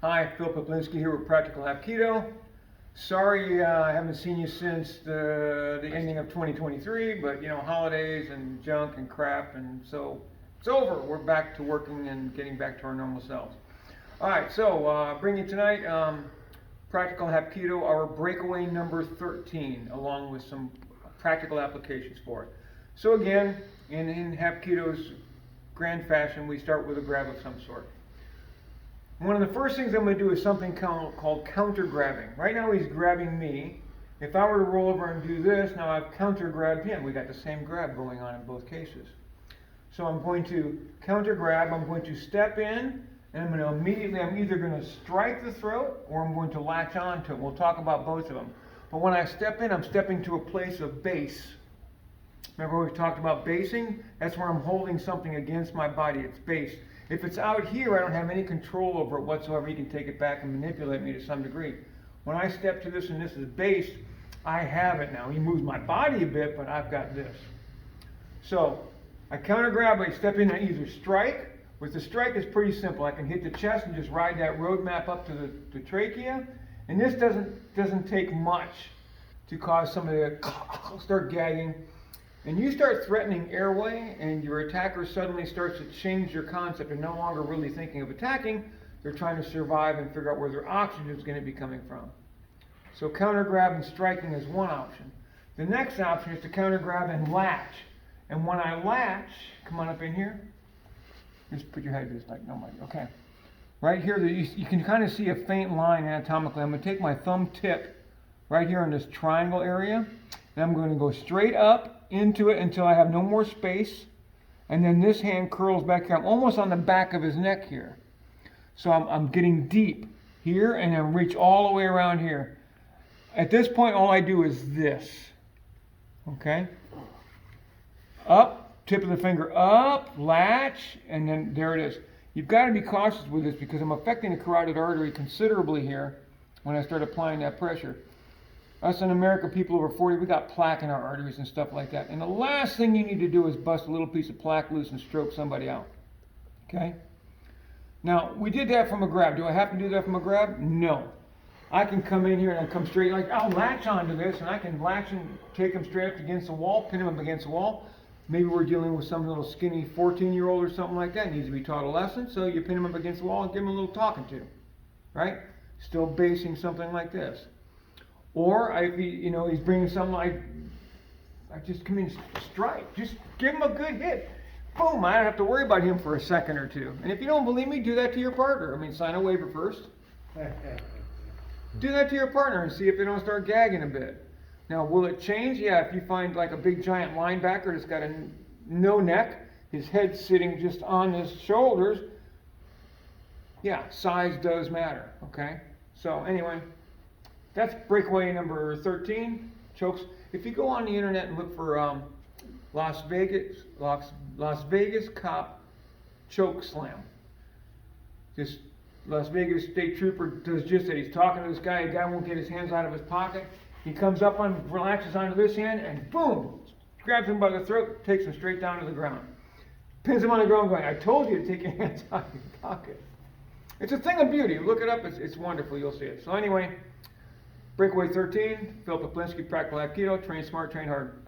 Hi, Phil Poplinski here with Practical Hapkido. Sorry I haven't seen you since the ending of 2023, but you know, holidays and junk and crap, and so it's over. We're back to working and getting back to our normal selves. Alright, so bring you tonight Practical Hapkido, our breakaway number 13, along with some practical applications for it. So again, in Hapkido's grand fashion, we start with a grab of some sort. One of the first things I'm going to do is something called counter grabbing. Right now he's grabbing me. If I were to roll over and do this, now I've counter grabbed him. We got the same grab going on in both cases. So I'm going to counter grab, I'm going to step in, and I'm either going to strike the throat or I'm going to latch on to it. We'll talk about both of them. But when I step in, I'm stepping to a place of base. Remember we've talked about basing? That's where I'm holding something against my body. It's base. If it's out here, I don't have any control over it whatsoever. You can take it back and manipulate me to some degree. When I step to this and this is base, I have it now. He moves my body a bit, but I've got this. So I counter grab, I step in and either strike. With the strike, it's pretty simple. I can hit the chest and just ride that roadmap up to the trachea. And this doesn't take much to cause somebody to start gagging. And you start threatening airway, and your attacker suddenly starts to change their concept and no longer really thinking of attacking. They're trying to survive and figure out where their oxygen is going to be coming from. So counter grab and striking is one option. The next option is to counter grab and latch. And when I latch, come on up in here. Just put your head just like nobody. Okay. Right here, you can kind of see a faint line anatomically. I'm going to take my thumb tip right here in this triangle area, and I'm going to go straight up into it until I have no more space, and then this hand curls back here. I'm almost on the back of his neck here. So I'm getting deep here and then reach all the way around here. At this point, all I do is this. Okay? Up, tip of the finger up, latch, and then there it is. You've got to be cautious with this because I'm affecting the carotid artery considerably here when I start applying that pressure. Us in America, people over 40, we got plaque in our arteries and stuff like that. And the last thing you need to do is bust a little piece of plaque loose and stroke somebody out. Okay? Now, we did that from a grab. Do I have to do that from a grab? No. I can come in here and I'll come straight, like I'll latch onto this and I can latch and take him straight up against the wall, pin him up against the wall. Maybe we're dealing with some little skinny 14-year-old or something like that. Needs to be taught a lesson, so you pin him up against the wall and give him a little talking to. Right? Still basing something like this. Or, he's bringing something like, I just come in and strike. Just give him a good hit. Boom, I don't have to worry about him for a second or two. And if you don't believe me, do that to your partner. Sign a waiver first. Do that to your partner and see if they don't start gagging a bit. Now, will it change? Yeah, if you find like a big giant linebacker that's got no neck, his head sitting just on his shoulders, yeah, size does matter, okay? So anyway, that's breakaway number 13, chokes. If you go on the internet and look for Las Vegas cop choke slam, this Las Vegas state trooper does just that. He's talking to this guy. The guy won't get his hands out of his pocket. He comes up on, relaxes onto this hand, and boom, grabs him by the throat, takes him straight down to the ground. Pins him on the ground going, I told you to take your hands out of your pocket. It's a thing of beauty. Look it up. It's wonderful. You'll see it. So anyway, breakaway 13, Phil Poplinski, Practical Hapkido, train smart, train hard.